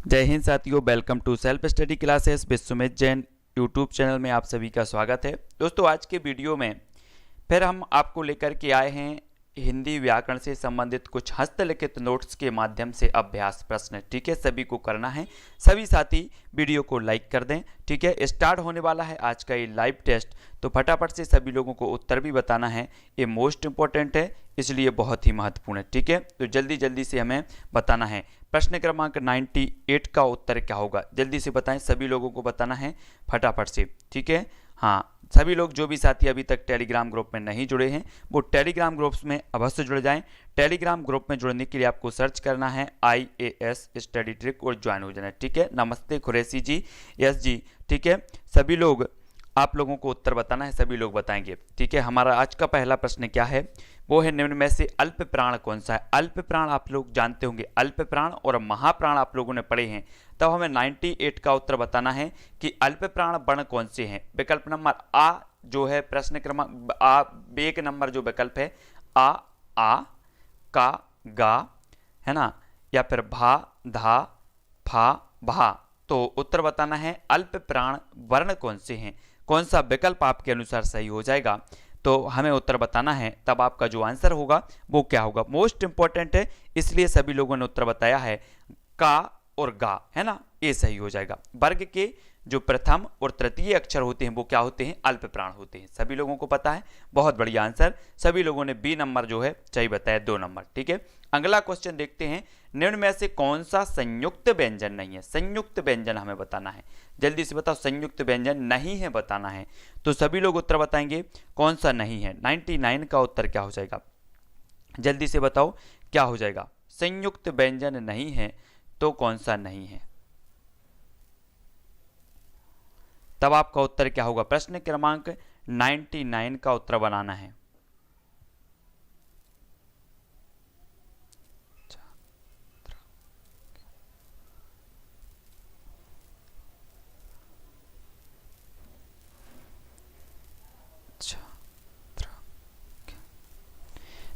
जय हिंद साथियों, welcome to self study classes Vishwamit Jain YouTube channel में आप सभी का स्वागत है। दोस्तों, आज के वीडियो में फिर हम आपको लेकर के आए हैं हिंदी व्याकरण से संबंधित कुछ हस्तलिखित नोट्स के माध्यम से अभ्यास प्रश्न। ठीक है, सभी को करना है। सभी साथी वीडियो को लाइक कर दें। ठीक है, स्टार्ट होने वाला है आज का ये लाइव टेस्ट, तो फटाफट से सभी लोगों को उत्तर भी बताना है। ये मोस्ट इंपॉर्टेंट है, इसलिए बहुत ही महत्वपूर्ण है। ठीक है, तो जल्दी जल्दी से हमें बताना है। प्रश्न क्रमांक 98 का उत्तर क्या होगा, जल्दी से बताएं। सभी लोगों को बताना है फटाफट से। ठीक है, हाँ, सभी लोग जो भी साथी अभी तक टेलीग्राम ग्रुप में नहीं जुड़े हैं वो टेलीग्राम ग्रुप्स में अवश्य जुड़ जाएं। टेलीग्राम ग्रुप में जुड़ने के लिए आपको सर्च करना है IAS स्टडी ट्रिक और ज्वाइन हो जाना है। ठीक है, नमस्ते खुरैसी जी, यस जी। ठीक है, सभी लोग, आप लोगों को उत्तर बताना है, सभी लोग बताएंगे। ठीक है, हमारा आज का पहला प्रश्न क्या है, वो है निम्न में से अल्प प्राण कौन सा है। अल्प प्राण आप लोग जानते होंगे, अल्प प्राण और महाप्राण आप लोगों ने पढ़े हैं। तब हमें 98 का उत्तर बताना है कि अल्प प्राण वर्ण कौन से हैं। विकल्प नंबर आ जो है प्रश्न क्रमांक आ, एक नंबर जो विकल्प है आ, का, गा, है ना, या फिर भा, धा, फा, भा। तो उत्तर बताना है अल्प प्राण वर्ण कौन से हैं, कौन सा विकल्प आपके अनुसार सही हो जाएगा, तो हमें उत्तर बताना है। तब आपका जो आंसर होगा वो क्या होगा, मोस्ट इंपॉर्टेंट है, इसलिए सभी लोगों ने उत्तर बताया है का और गा, है ना, ये सही हो जाएगा। वर्ग के जो प्रथम और तृतीय अक्षर होते हैं वो क्या होते हैं, अल्प प्राण होते हैं। सभी लोगों को पता है, बहुत बढ़िया आंसर। सभी लोगों ने बी नंबर जो है सही बताया, 2 नंबर। ठीक है, अगला क्वेश्चन देखते हैं। निम्न में से कौन सा संयुक्त व्यंजन नहीं है। संयुक्त व्यंजन हमें बताना है, जल्दी से बताओ। संयुक्त व्यंजन नहीं है बताना है, तो सभी लोग उत्तर बताएंगे कौन सा नहीं है। 99 का उत्तर क्या हो जाएगा, जल्दी से बताओ क्या हो जाएगा। संयुक्त व्यंजन नहीं है तो कौन सा नहीं है, तब आपका उत्तर क्या होगा। प्रश्न क्रमांक 99 का उत्तर बनाना है।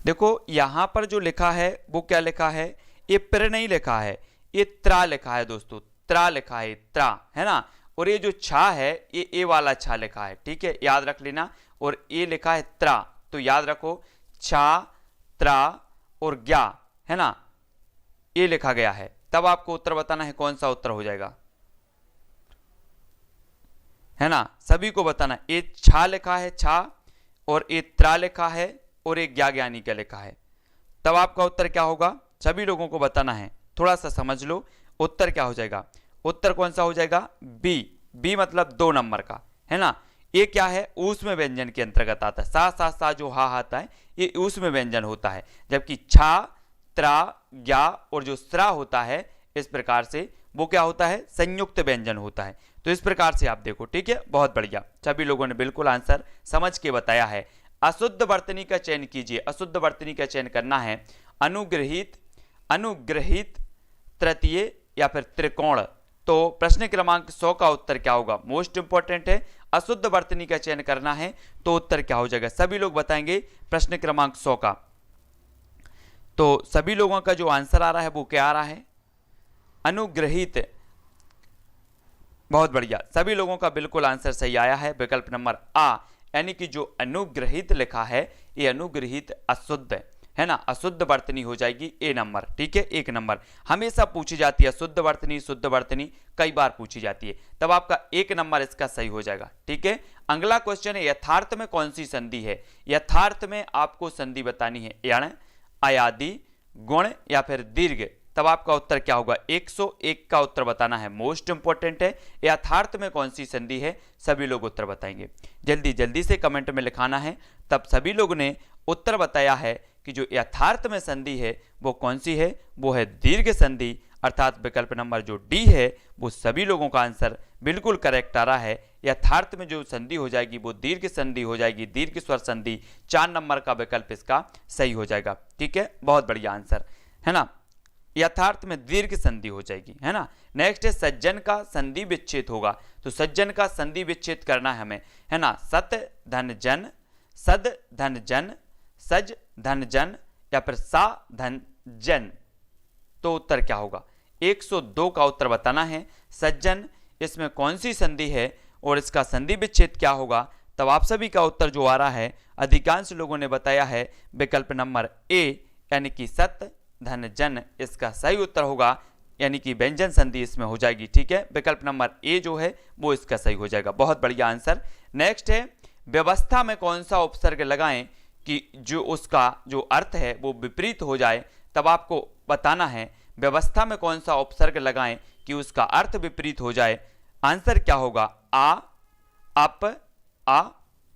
देखो यहां पर जो लिखा है वो क्या लिखा है, ये प्र नहीं लिखा है, ये त्रा लिखा है दोस्तों, त्रा लिखा है, त्रा, है ना। और ये जो छा है ये ए वाला छा लिखा है। ठीक है, याद रख लेना। और ये लिखा है त्रा, तो याद रखो छा, त्रा और ज्ञा, है ना, ये लिखा गया है। तब आपको उत्तर बताना है कौन सा उत्तर हो जाएगा, है ना। सभी को बताना, ये छा लिखा है छा, और ये त्रा लिखा है, और एक ज्ञानी का लिखा है। तब आपका उत्तर क्या होगा, सभी लोगों को बताना है। थोड़ा सा समझ लो, उत्तर क्या हो जाएगा, उत्तर कौन सा हो जाएगा, बी। बी मतलब 2 नंबर का, है ना। ये क्या है, ऊष्म व्यंजन के अंतर्गत आता है। सा सा सा जो हा आता है ये ऊष्म व्यंजन होता है, जबकि छा, त्रा, ज्ञा और जो स्रा होता है इस प्रकार से वो क्या होता है, संयुक्त व्यंजन होता है। तो इस प्रकार से आप देखो। ठीक है, बहुत बढ़िया, सभी लोगों ने बिल्कुल आंसर समझ के बताया है। अशुद्ध वर्तनी का चयन कीजिए। अशुद्ध वर्तनी का चयन करना है अनुग्रहित, अनुग्रहित, तृतीय या फिर त्रिकोण। तो प्रश्न क्रमांक 100 का उत्तर क्या होगा, मोस्ट इंपॉर्टेंट है। अशुद्ध वर्तनी का चयन करना है तो उत्तर क्या हो जाएगा, सभी लोग बताएंगे प्रश्न क्रमांक 100 का। तो सभी लोगों का जो आंसर आ रहा है वो क्या आ रहा है, अनुग्रहित। बहुत बढ़िया, सभी लोगों का बिल्कुल आंसर सही आया है, विकल्प नंबर आ, यानी कि जो अनुग्रहित लिखा है ये अनुग्रहित अशुद्ध, है ना, अशुद्ध वर्तनी हो जाएगी ए नंबर। ठीक है, 1 नंबर हमेशा पूछी जाती है, शुद्ध वर्तनी शुद्ध वर्तनी कई बार पूछी जाती है, तब आपका 1 नंबर इसका सही हो जाएगा। ठीक है, अगला क्वेश्चन है यथार्थ में कौन सी संधि है। यथार्थ में आपको संधि बतानी है, यण, अयादि, गुण या फिर दीर्घ। तब आपका उत्तर क्या होगा, 101 का उत्तर बताना है, मोस्ट इंपॉर्टेंट है। यथार्थ में कौन सी संधि है, सभी लोग उत्तर बताएंगे। जल्दी जल्दी से कमेंट में लिखाना है। तब सभी लोगों ने उत्तर बताया है कि जो यथार्थ में संधि है वो कौन सी है, वो है दीर्घ संधि, अर्थात विकल्प नंबर जो डी है वो सभी लोगों का आंसर बिल्कुल करेक्ट आ रहा है। यथार्थ में जो संधि हो जाएगी वो दीर्घ संधि हो जाएगी, दीर्घ स्वर संधि। 4 नंबर का विकल्प इसका सही हो जाएगा। ठीक है, बहुत बढ़िया आंसर, है ना, यथार्थ में दीर्घ संधि हो जाएगी, है ना। नेक्स्ट है सज्जन का संधि विच्छेद होगा, तो सज्जन का संधि विच्छेद करना है हमें, है ना। सत धन जन, सद धन जन, सज धन जन या फिर सा धन जन। तो उत्तर क्या होगा, 102 का उत्तर बताना है। सज्जन, इसमें कौन सी संधि है और इसका संधि विच्छेद क्या होगा? तब आप सभी का उत्तर जो आ रहा है, अधिकांश लोगों ने बताया है विकल्प नंबर ए, यानी कि सत धन जन इसका सही उत्तर होगा, यानी कि व्यंजन संधि इसमें हो जाएगी। ठीक है, विकल्प नंबर ए जो है वो इसका सही हो जाएगा। बहुत बढ़िया आंसर। नेक्स्ट है, व्यवस्था में कौन सा उपसर्ग लगाएं कि जो उसका जो अर्थ है वो विपरीत हो जाए? तब आपको बताना है व्यवस्था में कौन सा उपसर्ग लगाएं कि उसका अर्थ विपरीत हो जाए। आंसर क्या होगा? आ, अप, आ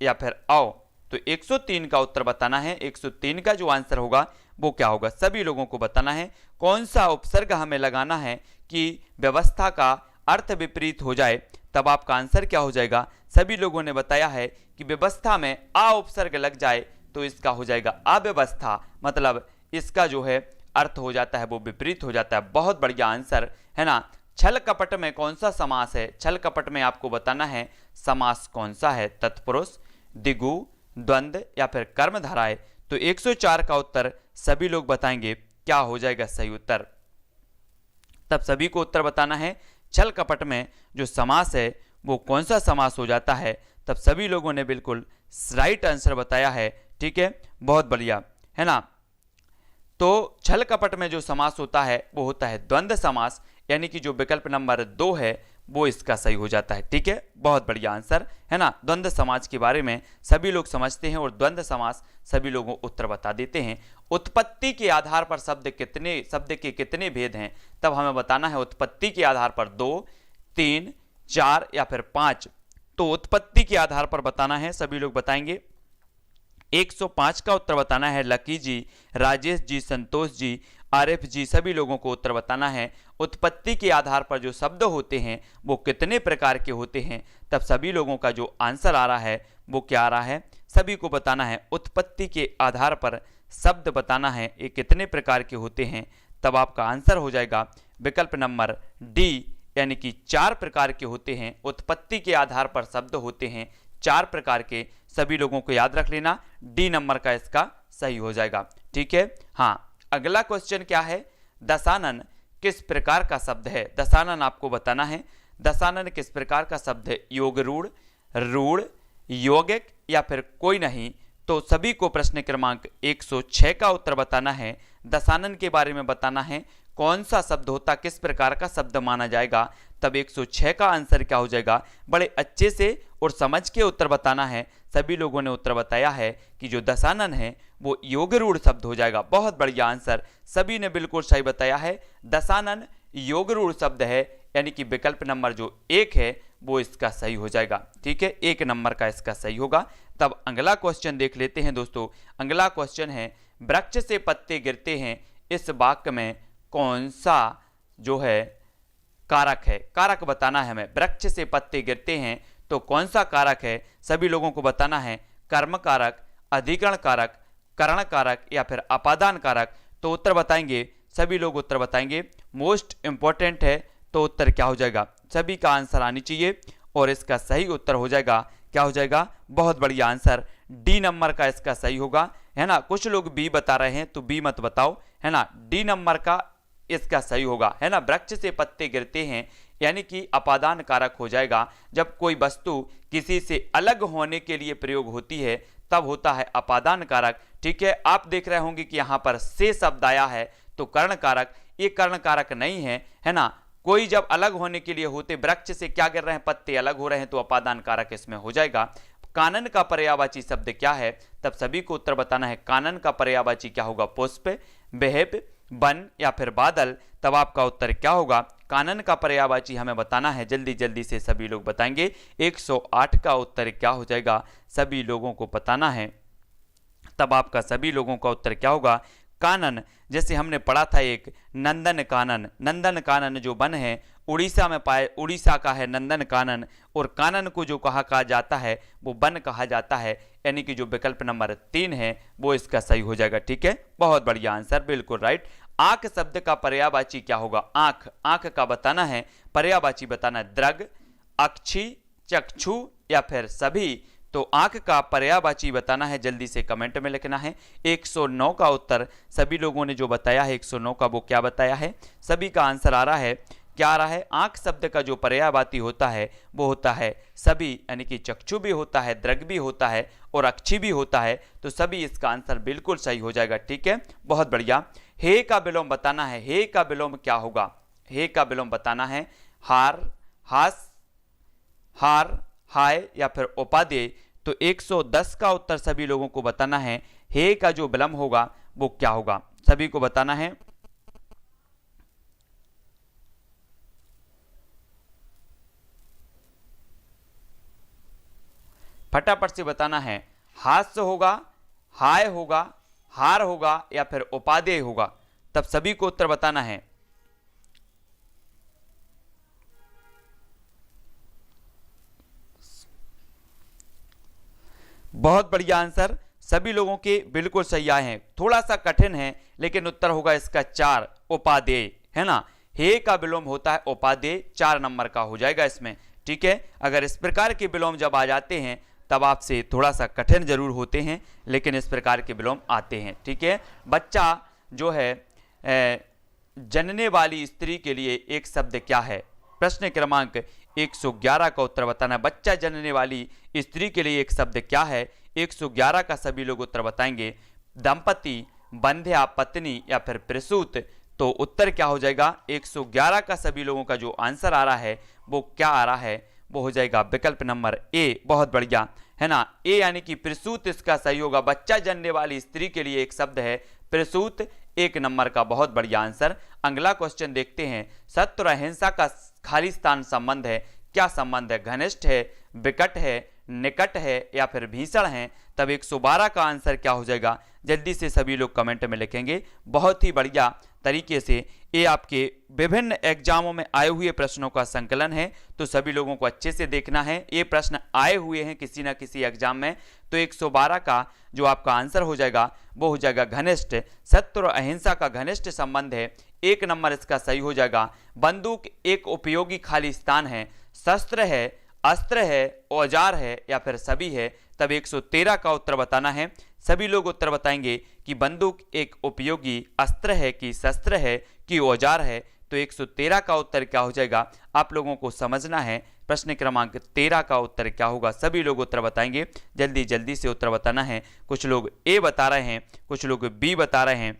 या फिर आओ। तो 103 का उत्तर बताना है। 103 का जो आंसर होगा वो क्या होगा? सभी लोगों को बताना है कौन सा उपसर्ग हमें लगाना है कि व्यवस्था का अर्थ विपरीत हो जाए। तब आपका आंसर क्या हो जाएगा? सभी लोगों ने बताया है कि व्यवस्था में आ उपसर्ग लग जाए तो इसका हो जाएगा अव्यवस्था, मतलब इसका जो है अर्थ हो जाता है वो विपरीत हो जाता है। बहुत बढ़िया आंसर है ना। छल कपट में कौन सा समास है? छल कपट में आपको बताना है समास कौन सा है? तत्पुरुष, दिगु, द्वंद्व या फिर कर्मधारय। तो 104 का उत्तर सभी लोग बताएंगे क्या हो जाएगा सही उत्तर। तब सभी को उत्तर बताना है छल कपट में जो समास है वो कौन सा समास हो जाता है। तब सभी लोगों ने बिल्कुल राइट आंसर बताया है। ठीक है, बहुत बढ़िया है ना। तो छल कपट में जो समास होता है वो होता है द्वंद्व समास, यानी कि जो विकल्प नंबर 2 है वो इसका सही हो जाता है। ठीक है, बहुत बढ़िया आंसर है ना। द्वंद्व समास के बारे में सभी लोग समझते हैं और द्वंद्व समास सभी लोगों को उत्तर बता देते हैं। उत्पत्ति के आधार पर शब्द के कितने भेद हैं? तब हमें बताना है उत्पत्ति के आधार पर 2, 3, 4 या फिर 5। तो उत्पत्ति के आधार पर बताना है, सभी लोग बताएंगे। 105 का उत्तर बताना है लकी जी, राजेश जी, संतोष जी, आरिफ जी, सभी लोगों को उत्तर बताना है उत्पत्ति के आधार पर जो शब्द होते हैं वो कितने प्रकार के होते हैं। तब सभी लोगों का जो आंसर आ रहा है वो क्या आ रहा है? सभी को बताना है उत्पत्ति के आधार पर शब्द बताना है ये कितने प्रकार के होते हैं। तब आपका आंसर हो जाएगा विकल्प नंबर डी, यानी कि 4 प्रकार के होते हैं। उत्पत्ति के आधार पर शब्द होते हैं 4 प्रकार के। सभी लोगों को याद रख लेना, डी नंबर का इसका सही हो जाएगा। ठीक है, हाँ। अगला क्वेश्चन क्या है? दशानन किस प्रकार का शब्द है? दशानन आपको बताना है दशानन किस प्रकार का शब्द है? योगरूढ़, रूढ़, यौगिक या फिर कोई नहीं। तो सभी को प्रश्न क्रमांक 106 का उत्तर बताना है। दशानन के बारे में बताना है कौन सा शब्द होता, किस प्रकार का शब्द माना जाएगा। तब 106 का आंसर क्या हो जाएगा? बड़े अच्छे से और समझ के उत्तर बताना है। सभी लोगों ने उत्तर बताया है कि जो दशानन है वो योगरूढ़ शब्द हो जाएगा। बहुत बढ़िया आंसर, सभी ने बिल्कुल सही बताया है। दशानन योगरूढ़ शब्द है, यानी कि विकल्प नंबर जो 1 है वो इसका सही हो जाएगा। ठीक है, 1 नंबर का इसका सही होगा। तब अगला क्वेश्चन देख लेते हैं दोस्तों। अगला क्वेश्चन है वृक्ष से पत्ते गिरते हैं, इस वाक्य में कौन सा जो है कारक है? कारक बताना है हमें। वृक्ष से पत्ते गिरते हैं तो कौन सा कारक है? सभी लोगों को बताना है कर्म कारक, अधिकरण कारक, करण कारक या फिर अपादान कारक। तो उत्तर बताएंगे, सभी लोग उत्तर बताएंगे। मोस्ट इंपॉर्टेंट है तो उत्तर क्या हो जाएगा? सभी का आंसर आनी चाहिए और इसका सही उत्तर हो जाएगा क्या हो जाएगा? बहुत बढ़िया आंसर, डी नंबर का इसका सही होगा, है ना। कुछ लोग बी बता रहे हैं तो बी मत बताओ, है ना। डी नंबर का इसका सही होगा, है ना। वृक्ष से पत्ते गिरते हैं यानी कि अपादान कारक हो जाएगा। जब कोई वस्तु किसी से अलग होने के लिए प्रयोग होती है तब होता है अपादान कारक। ठीक है, आप देख रहे होंगे कि यहाँ पर से शब्द आया है तो कर्ण कारक, ये कर्ण कारक नहीं है, है ना। कोई जब अलग होने के लिए होते, वृक्ष से क्या गिर रहे हैं? पत्ते अलग हो रहे हैं तो अपादान कारक इसमें हो जाएगा। कानन का पर्यायवाची शब्द क्या है? तब सभी को उत्तर बताना है कानन का पर्यायवाची क्या होगा? पुष्प, बेहब, वन या फिर बादल। तब आपका उत्तर क्या होगा? कानन का पर्यायवाची हमें बताना है। जल्दी जल्दी से सभी लोग बताएंगे। 108 का उत्तर क्या हो जाएगा? सभी लोगों को बताना है। तब आपका सभी लोगों का उत्तर क्या होगा? कानन। जैसे हमने पढ़ा था एक नंदन कानन, नंदन कानन जो वन है उड़ीसा में पाए, उड़ीसा का है नंदन कानन, और कानन को जो कहा जाता है वो वन कहा जाता है, यानी कि जो विकल्प नंबर 3 है वो इसका सही हो जाएगा। ठीक है, बहुत बढ़िया आंसर, बिल्कुल राइट। आंख शब्द का पर्यायवाची क्या होगा? आंख, आंख का बताना है, पर्यायवाची बताना है दृग, अक्षी, चक्षु या फिर सभी। तो आंख का पर्यायवाची बताना है, जल्दी से कमेंट में लिखना है। 109 का उत्तर सभी लोगों ने जो बताया है 109 का, वो क्या बताया है? सभी का आंसर आ रहा है, क्या आ रहा है? आंख शब्द का जो पर्यायवाची होता है वो होता है सभी, यानी कि चक्षु भी होता है, दृग भी होता है और अक्षी भी होता है। तो सभी इसका आंसर बिल्कुल सही हो जाएगा। ठीक है, बहुत बढ़िया। हे का विलोम बताना है। हे का विलोम क्या होगा? हे का विलोम बताना है हार, हास, हार, हाय या फिर उपादेय। तो 110 का उत्तर सभी लोगों को बताना है। हे का जो विलोम होगा वो क्या होगा, सभी को बताना है। फटाफट से बताना है। हास्य होगा, हाय होगा, हार होगा या फिर उपादेय होगा, तब सभी को उत्तर बताना है। बहुत बढ़िया आंसर सभी लोगों के बिल्कुल सही आए हैं। थोड़ा सा कठिन है लेकिन उत्तर होगा इसका 4, उपादेय, है ना। हे का विलोम होता है उपादेय, 4 नंबर का हो जाएगा इसमें। ठीक है, अगर इस प्रकार के विलोम जब आ जाते हैं तब आपसे थोड़ा सा कठिन जरूर होते हैं, लेकिन इस प्रकार के विलोम आते हैं। ठीक है, बच्चा जो है जनने वाली स्त्री के लिए एक शब्द क्या है? प्रश्न क्रमांक 111 का उत्तर बताना है। बच्चा जनने वाली स्त्री के लिए एक शब्द क्या है? 111 का सभी लोग उत्तर बताएंगे। दंपति, बंध्या, पत्नी या फिर प्रसूत। तो उत्तर क्या हो जाएगा? 111 का सभी लोगों का जो आंसर आ रहा है वो क्या आ रहा है? वो हो जाएगा विकल्प नंबर ए। बहुत बढ़िया, है ना, ए यानी कि प्रसूत इसका सही होगा। बच्चा जनने वाली स्त्री के लिए एक शब्द है प्रसूत, 1 नंबर का बहुत बढ़िया आंसर। अगला क्वेश्चन देखते हैं। सत्य और अहिंसा का खालिस्तान संबंध है, क्या संबंध है? घनिष्ठ है, विकट है, निकट है या फिर भीषण है? तब 112 का आंसर क्या हो जाएगा? जल्दी से सभी लोग कमेंट में लिखेंगे। बहुत ही बढ़िया तरीके से ये आपके विभिन्न एग्जामों में आए हुए प्रश्नों का संकलन है, तो सभी लोगों को अच्छे से देखना है। ये प्रश्न आए हुए हैं किसी ना किसी एग्जाम में, तो 112 का जो आपका आंसर हो जाएगा वो हो जाएगा घनिष्ठ। सत्य और अहिंसा का घनिष्ठ संबंध है, 1 नंबर इसका सही हो जाएगा। बंदूक एक उपयोगी खालिस्तान है, शस्त्र है, अस्त्र है, औजार है या फिर सभी है? तब 113 का उत्तर बताना है। सभी लोग उत्तर बताएंगे कि बंदूक एक उपयोगी अस्त्र है कि शस्त्र है कि औजार है। तो 113 का उत्तर क्या हो जाएगा? आप लोगों को समझना है। प्रश्न क्रमांक 13 का उत्तर क्या होगा? सभी लोग उत्तर बताएंगे। जल्दी जल्दी से उत्तर बताना है। कुछ लोग ए बता रहे हैं, कुछ लोग बी बता रहे हैं,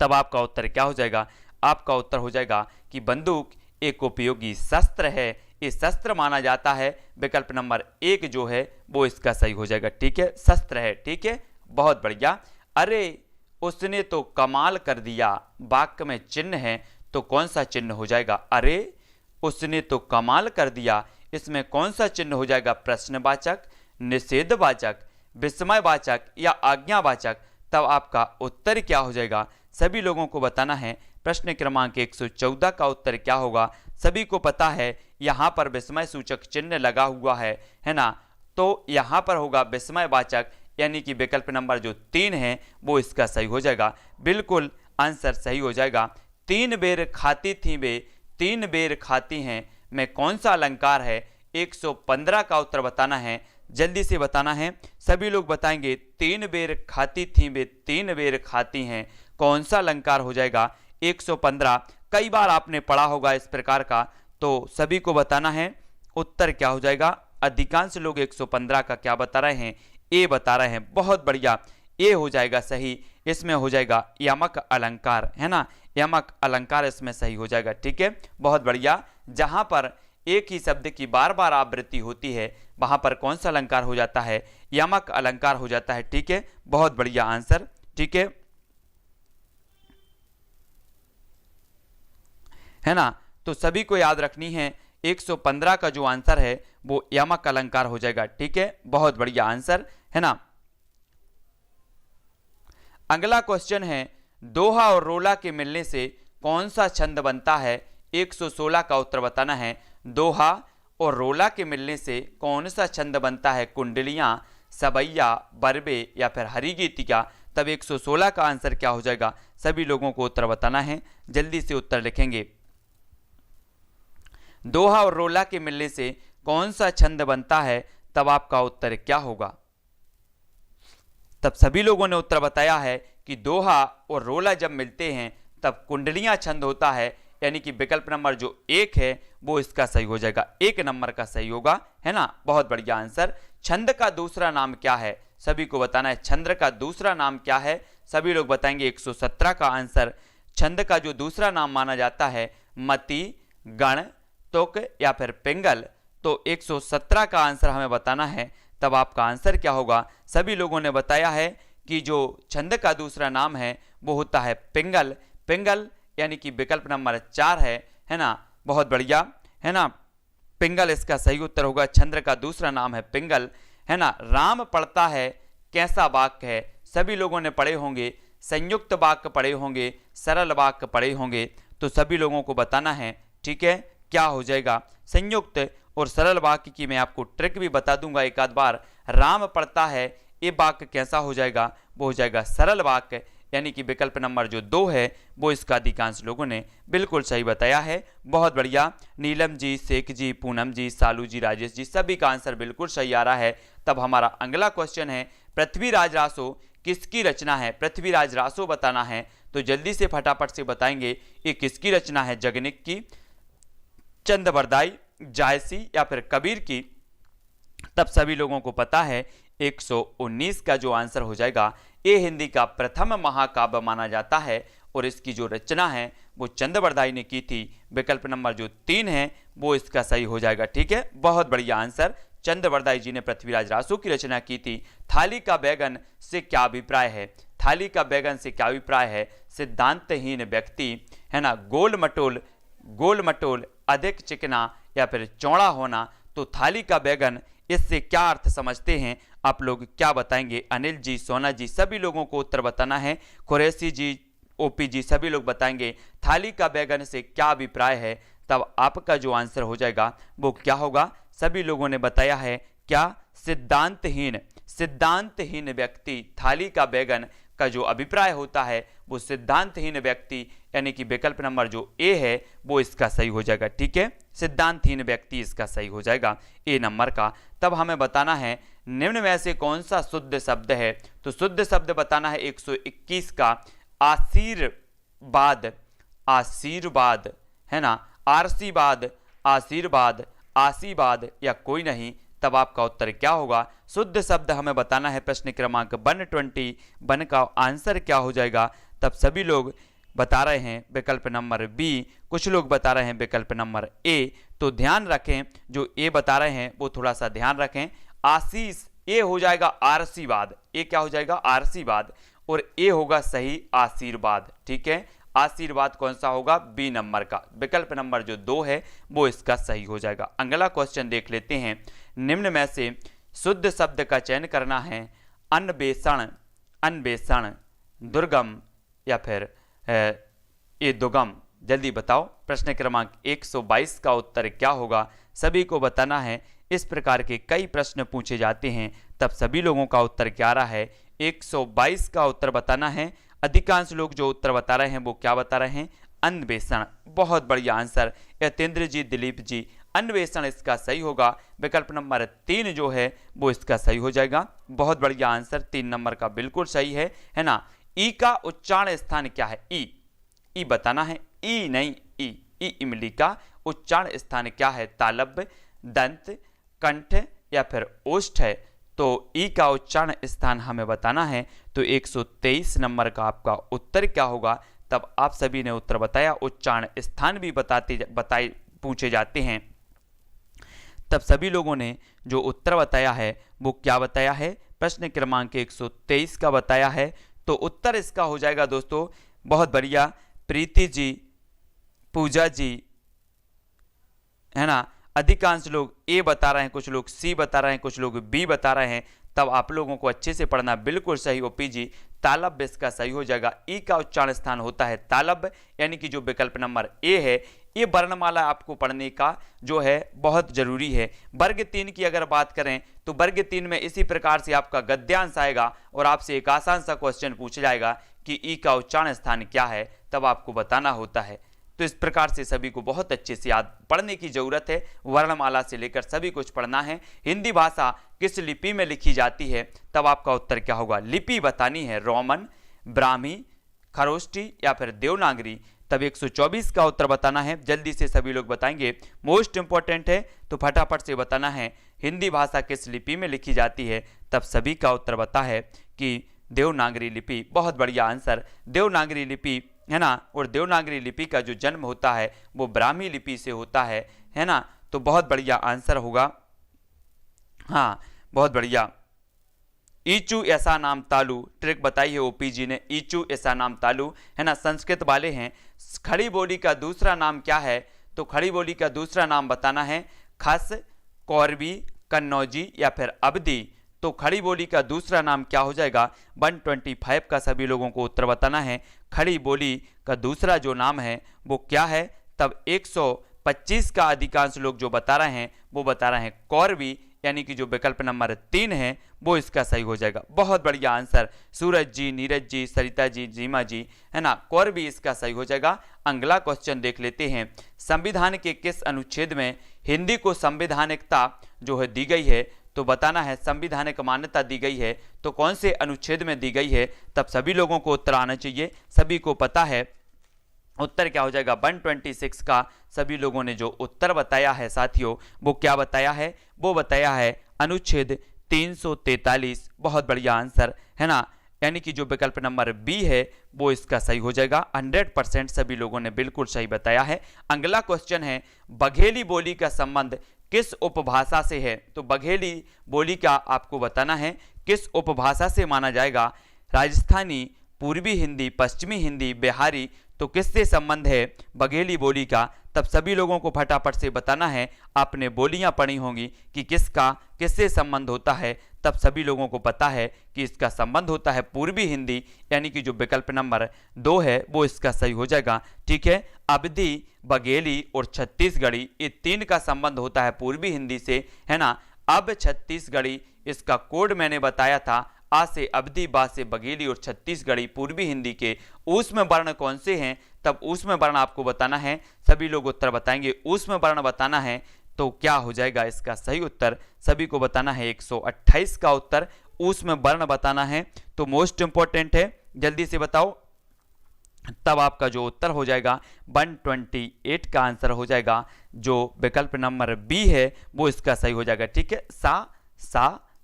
तब आपका उत्तर क्या हो जाएगा? आपका उत्तर हो जाएगा कि बंदूक एक उपयोगी शस्त्र है, ये शस्त्र माना जाता है। विकल्प नंबर 1 जो है वो इसका सही हो जाएगा। ठीक है, शस्त्र है। ठीक है, बहुत बढ़िया। अरे उसने तो कमाल कर दिया, वाक्य में चिन्ह है, तो कौन सा चिन्ह हो जाएगा? अरे उसने तो कमाल कर दिया, इसमें कौन सा चिन्ह हो जाएगा? प्रश्नवाचक, निषेधवाचक, विस्मयवाचक या आज्ञावाचक? तब आपका उत्तर क्या हो जाएगा? सभी लोगों को बताना है। प्रश्न क्रमांक 114 का उत्तर क्या होगा? सभी को पता है यहाँ पर विस्मय सूचक चिन्ह लगा हुआ है ना। तो यहाँ पर होगा विस्मयवाचक, यानी कि विकल्प नंबर जो 3 है वो इसका सही हो जाएगा। बिल्कुल आंसर सही हो जाएगा। 3 बेर खाती थी वे, 3 बेर खाती हैं, में कौन सा अलंकार है? 115 का उत्तर बताना है। जल्दी से बताना है। सभी लोग बताएंगे 3 बेर खाती थी वे, 3 बेर खाती हैं, कौन सा अलंकार हो जाएगा? 115 कई बार आपने पढ़ा होगा इस प्रकार का, तो सभी को बताना है उत्तर क्या हो जाएगा। अधिकांश लोग 115 का क्या बता रहे हैं? ए बता रहे हैं। बहुत बढ़िया, ए हो जाएगा सही। इसमें हो जाएगा यमक अलंकार, है ना, यमक अलंकार इसमें सही हो जाएगा। ठीक है, बहुत बढ़िया। जहां पर एक ही शब्द की बार बार आवृत्ति होती है वहां पर कौन सा अलंकार हो जाता है? यमक अलंकार हो जाता है। ठीक है, बहुत बढ़िया आंसर। ठीक है ना, तो सभी को याद रखनी है 115 का जो आंसर है वो यमक अलंकार हो जाएगा। ठीक है, बहुत बढ़िया आंसर, है ना। अगला क्वेश्चन है, दोहा और रोला के मिलने से कौन सा छंद बनता है? 116 का उत्तर बताना है। दोहा और रोला के मिलने से कौन सा छंद बनता है? कुंडलियां, सबैया, बरबे या फिर हरिगीतिका? तब 116 का आंसर क्या हो जाएगा? सभी लोगों को उत्तर बताना है। जल्दी से उत्तर लिखेंगे। दोहा और रोला के मिलने से कौन सा छंद बनता है? तब आपका उत्तर क्या होगा? तब सभी लोगों ने उत्तर बताया है कि दोहा और रोला जब मिलते हैं तब कुंडलियां छंद होता है, यानी कि विकल्प नंबर जो 1 है वो इसका सही हो जाएगा, 1 नंबर का सही होगा, है ना। बहुत बढ़िया आंसर। छंद का दूसरा नाम क्या है? सभी को बताना है छंद का दूसरा नाम क्या है। सभी लोग बताएंगे 117 का आंसर। छंद का जो दूसरा नाम माना जाता है मति, गण, तुक या फिर पिंगल, तो 117 का आंसर हमें बताना है। तब आपका आंसर क्या होगा? सभी लोगों ने बताया है कि जो छंद का दूसरा नाम है वो होता है पिंगल। पिंगल यानी कि विकल्प नंबर 4 है ना। बहुत बढ़िया, है ना। पिंगल इसका सही उत्तर होगा। छंद का दूसरा नाम है पिंगल, है ना। राम पढ़ता है कैसा वाक्य है? सभी लोगों ने पढ़े होंगे, संयुक्त वाक्य पढ़े होंगे, सरल वाक्य पढ़े होंगे, तो सभी लोगों को बताना है, ठीक है, क्या हो जाएगा। संयुक्त और सरल वाक्य की मैं आपको ट्रिक भी बता दूंगा एक आध बार। राम पढ़ता है, ये वाक्य कैसा हो जाएगा? वो हो जाएगा सरल वाक्य, यानी कि विकल्प नंबर जो 2 है वो इसका अधिकांश लोगों ने बिल्कुल सही बताया है। बहुत बढ़िया। नीलम जी, शेख जी, पूनम जी, सालू जी, राजेश जी, सभी का आंसर बिल्कुल सही आ रहा है। तब हमारा अगला क्वेश्चन है, पृथ्वीराज रासो किसकी रचना है? पृथ्वीराज रासो बताना है, तो जल्दी से फटाफट से बताएंगे ये किसकी रचना है? जगनिक की, चंदबरदाई, जायसी या फिर कबीर की? तब सभी लोगों को पता है 119 का जो आंसर हो जाएगा, ये हिंदी का प्रथम महाकाव्य माना जाता है और इसकी जो रचना है वो चंदबरदाई ने की थी। विकल्प नंबर जो 3 है वो इसका सही हो जाएगा, ठीक है। बहुत बढ़िया आंसर। चंदबरदाई जी ने पृथ्वीराज रासो की रचना की थी। थाली का बैगन से क्या अभिप्राय है? थाली का बैगन से क्या अभिप्राय है? सिद्धांतहीन व्यक्ति, है ना। गोल मटोल, अधिक चिकना या फिर चौड़ा होना, तो थाली का बैगन इससे क्या अर्थ समझते हैं? आप लोग क्या बताएंगे? अनिल जी, सोना जी, सभी लोगों को उत्तर बताना है। कुरैशी जी, ओपी जी, सभी लोग बताएंगे थाली का बैगन से क्या अभिप्राय है। तब आपका जो आंसर हो जाएगा वो क्या होगा? सभी लोगों ने बताया है क्या? सिद्धांतहीन व्यक्ति। थाली का बैगन का जो अभिप्राय होता है वो सिद्धांतहीन व्यक्ति, यानी कि विकल्प नंबर जो ए है वो इसका सही हो जाएगा, ठीक है। सिद्धांतहीन व्यक्ति इसका सही हो जाएगा, ए नंबर का। तब हमें बताना है निम्न में से कौन सा शुद्ध शब्द है? तो शुद्ध शब्द बताना है 121 का आशीर्वाद, है ना। आशीर्वाद या कोई नहीं। तब आपका उत्तर क्या होगा? शुद्ध शब्द हमें बताना है। प्रश्न क्रमांक 121 का आंसर क्या हो जाएगा? तब सभी लोग बता रहे हैं विकल्प नंबर बी, कुछ लोग बता रहे हैं विकल्प नंबर ए। तो ध्यान रखें, जो ए बता रहे हैं वो थोड़ा सा ध्यान रखें। आशीष, ए हो जाएगा आरसीवाद, ए क्या हो जाएगा? आरसीवाद, और ए होगा सही आशीर्वाद, ठीक है। आशीर्वाद कौन सा होगा? बी नंबर का। विकल्प नंबर जो 2 है वो इसका सही हो जाएगा। अगला क्वेश्चन देख लेते हैं। निम्न में से शुद्ध शब्द का चयन करना है। अन्वेषण, दुर्गम या फिर ये दुगम, जल्दी बताओ। प्रश्न क्रमांक 122 का उत्तर क्या होगा? सभी को बताना है। इस प्रकार के कई प्रश्न पूछे जाते हैं, तब सभी लोगों का उत्तर क्या रहा है? 122 का उत्तर बताना है। अधिकांश लोग जो उत्तर बता रहे हैं वो क्या बता रहे हैं? अन्वेषण। बहुत बढ़िया आंसर। यतेंद्र जी, दिलीप जी, अन्वेषण इसका सही होगा। विकल्प नंबर 3 जो है वो इसका सही हो जाएगा। बहुत बढ़िया आंसर, 3 नंबर का बिल्कुल सही है ना। ई का उच्चारण स्थान क्या है? ई बताना है, ई नहीं ई इमली का उच्चारण स्थान क्या है? तालव्य, दंत, कंठ या फिर ओष्ठ है। तो ई का उच्चारण स्थान हमें बताना है। तो 123 नंबर का आपका उत्तर क्या होगा? तब आप सभी ने उत्तर बताया। उच्चारण स्थान भी बताए पूछे जाते हैं। तब सभी लोगों ने जो उत्तर बताया है वो क्या बताया है? प्रश्न क्रमांक 123 का बताया है। तो उत्तर इसका हो जाएगा दोस्तों, बहुत बढ़िया, प्रीति जी, पूजा जी, है ना। अधिकांश लोग ए बता रहे हैं, कुछ लोग सी बता रहे हैं, कुछ लोग बी बता रहे हैं। तब आप लोगों को अच्छे से पढ़ना बिल्कुल सही। ओपी जी, तालव्य इसका सही हो जाएगा। ई का उच्चारण स्थान होता है तालव्य, यानी कि जो विकल्प नंबर ए है, ये वर्णमाला आपको पढ़ने का जो है बहुत जरूरी है। वर्ग 3 की अगर बात करें तो वर्ग 3 में इसी प्रकार से आपका गद्यांश आएगा और आपसे एक आसान सा क्वेश्चन पूछा जाएगा कि ई का उच्चारण स्थान क्या है। तब आपको बताना होता है, तो इस प्रकार से सभी को बहुत अच्छे से याद पढ़ने की जरूरत है। वर्णमाला से लेकर सभी कुछ पढ़ना है। हिंदी भाषा किस लिपि में लिखी जाती है, तब आपका उत्तर क्या होगा, लिपि बतानी है, रोमन, ब्राह्मी, खरोष्टी या फिर देवनागरी। तब 124 का उत्तर बताना है। जल्दी से सभी लोग बताएंगे, मोस्ट इंपॉर्टेंट है तो फटाफट से बताना है हिंदी भाषा किस लिपि में लिखी जाती है। तब सभी का उत्तर बता है कि देवनागरी लिपि। बहुत बढ़िया आंसर, देवनागरी लिपि है ना। और देवनागरी लिपि का जो जन्म होता है वो ब्राह्मी लिपि से होता है ना। तो बहुत बढ़िया आंसर होगा, हाँ बहुत बढ़िया। ईचू ऐसा नाम तालु, ट्रिक बताई है ओपी जी ने, ईचू ऐसा नाम तालु है ना, संस्कृत वाले हैं। खड़ी बोली का दूसरा नाम क्या है, तो खड़ी बोली का दूसरा नाम बताना है खस, कौरवी, कन्नौजी या फिर अवधी। तो खड़ी बोली का दूसरा नाम क्या हो जाएगा, 125 का सभी लोगों को उत्तर बताना है। खड़ी बोली का दूसरा जो नाम है वो क्या है, तब 125 का अधिकांश लोग जो बता रहे हैं वो बता रहे हैं कौरवी, यानी कि जो विकल्प नंबर 3 है वो इसका सही हो जाएगा। बहुत बढ़िया आंसर, सूरज जी, नीरज जी, सरिता जी, जीमा जी है ना, कौरवी इसका सही हो जाएगा। अगला क्वेश्चन देख लेते हैं, संविधान के किस अनुच्छेद में हिंदी को संवैधानिकता जो है दी गई है, तो बताना है संवैधानिक मान्यता दी गई है तो कौन से अनुच्छेद में दी गई है। तब सभी लोगों को उत्तर आना चाहिए, सभी को पता है उत्तर क्या हो जाएगा 126 का। सभी लोगों ने जो उत्तर बताया है साथियों वो क्या बताया है, वो बताया है अनुच्छेद 343। बहुत बढ़िया आंसर है ना, यानी कि जो विकल्प नंबर बी है वो इसका सही हो जाएगा। 100% सभी लोगों ने बिल्कुल सही बताया है। अगला क्वेश्चन है, बघेली बोली का संबंध किस उपभाषा से है, तो बघेली बोली का आपको बताना है किस उपभाषा से माना जाएगा। राजस्थानी, पूर्वी हिंदी, पश्चिमी हिंदी, बिहारी, तो किससे संबंध है बघेली बोली का। तब सभी लोगों को फटाफट से बताना है, आपने बोलियां पढ़ी होंगी कि किसका किससे संबंध होता है। तब सभी लोगों को पता है कि इसका संबंध होता है पूर्वी हिंदी, यानी कि जो विकल्प नंबर 2 है वो इसका सही हो जाएगा। ठीक है, अवधी, बघेली और छत्तीसगढ़ी, ये 3 का संबंध होता है पूर्वी हिंदी से है ना। अब छत्तीसगढ़ी इसका कोड मैंने बताया था, आ से अवधी, बा से बघेली और छत्तीसगढ़ी पूर्वी हिंदी के ऊष्म वर्ण कौन से हैं। तब ऊष्म वर्ण आपको बताना है, सभी लोग उत्तर बताएंगे। ऊष्म वर्ण बताना है तो क्या हो जाएगा इसका सही उत्तर, सभी को बताना है 128 का उत्तर ऊष्म वर्ण बताना है। तो मोस्ट इंपॉर्टेंट है, जल्दी से बताओ। तब आपका जो उत्तर हो जाएगा 128 का आंसर हो जाएगा, जो विकल्प नंबर बी है वो इसका सही हो जाएगा। ठीक है,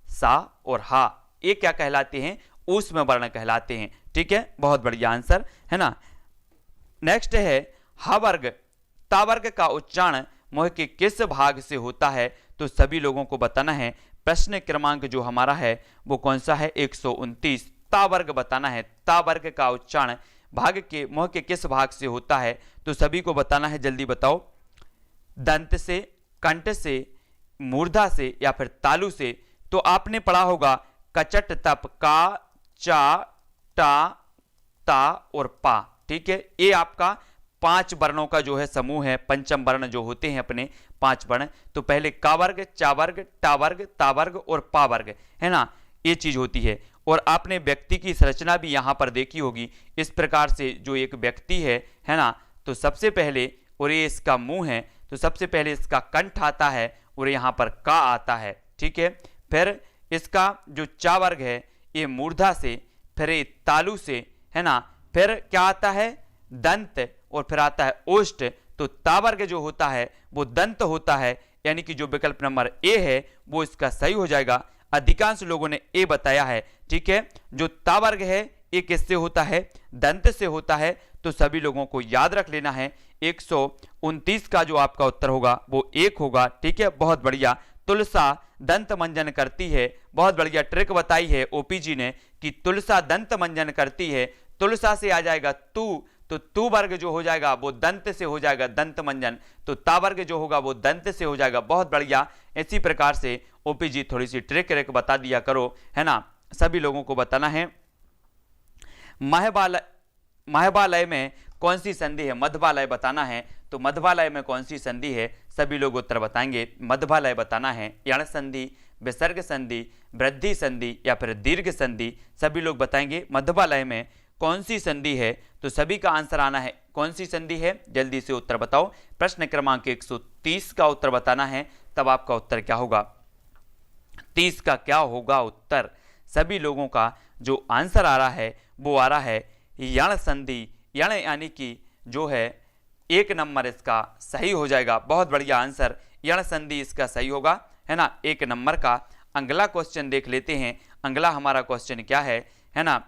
सा और हा ये क्या कहलाते हैं, ऊष्म वर्ण कहलाते हैं। ठीक है, बहुत बढ़िया आंसर है ना। नेक्स्ट है, हा वर्ग, ता वर्ग का उच्चारण मुंह के किस भाग से होता है, तो सभी लोगों को बताना है। प्रश्न क्रमांक जो हमारा है वो कौन सा है, 129। ता वर्ग बताना है, ता वर्ग का उच्चारण भाग के मुंह के किस भाग से होता है, तो सभी को बताना है, जल्दी बताओ। दंत से, कंठ से, मूर्धा से या फिर तालु से। तो आपने पढ़ा होगा कचट तप, का, चा, टा, ता और पा। ठीक है, ये आपका 5 वर्णों का जो है समूह है, पंचम वर्ण जो होते हैं अपने 5 वर्ण। तो पहले का वर्ग, चा वर्ग, टा वर्ग, ता वर्ग और पा वर्ग है ना, ये चीज होती है। और आपने व्यक्ति की संरचना भी यहां पर देखी होगी, इस प्रकार से जो एक व्यक्ति है ना, तो सबसे पहले, और ये इसका मुंह है, तो सबसे पहले इसका कंठ आता है और यहां पर का आता है। ठीक है, फिर इसका जो चा वर्ग है ये मूर्धा से, फिर ये तालु से है ना, फिर क्या आता है दंत, और फिर आता है ओष्ठ। तो ता वर्ग जो होता है वो दंत होता है, यानी कि जो विकल्प नंबर ए है वो इसका सही हो जाएगा। अधिकांश लोगों ने ए बताया है। ठीक है, जो ता वर्ग है ये किससे होता है, दंत से होता है। तो सभी लोगों को याद रख लेना है, 129 का जो आपका उत्तर होगा वो 1 होगा। ठीक है, बहुत बढ़िया। तुलसा दंत मंजन करती है, बहुत बढ़िया ट्रिक बताई है ओपी जी ने कि तुलसा दंत मंजन करती है। तुलसा से आ जाएगा तू, तो तू वर्ग जो हो जाएगा वो दंत से हो जाएगा, दंत मंजन। तो ता वर्ग जो होगा वो दंत से हो जाएगा। बहुत बढ़िया, इसी प्रकार से ओपी जी थोड़ी सी ट्रिक बता दिया करो है ना, सभी लोगों को बताना है। महबालय में कौन सी संधि है, मध्यबालय बताना है। तो मध्यबालय में कौन सी संधि है, सभी लोग उत्तर बताएंगे। मध्यबालय बताना है, यण संधि, विसर्ग संधि, वृद्धि संधि या फिर दीर्घ संधि। सभी लोग बताएंगे मध्यबालय में कौन सी संधि है? तो सभी का आंसर आना है कौन सी संधि है, जल्दी से उत्तर बताओ। प्रश्न क्रमांक 130 का उत्तर बताना है, तब आपका उत्तर क्या होगा? 30 का क्या होगा उत्तर? सभी लोगों का जो आंसर आ रहा है वो आ रहा है यण संधि। यण यानी कि जो है 1 नंबर इसका सही हो जाएगा। बहुत बढ़िया आंसर, यण संधि इसका सही होगा, है ना, 1 नंबर का। अगला क्वेश्चन देख लेते हैं। अगला हमारा क्वेश्चन क्या है ना,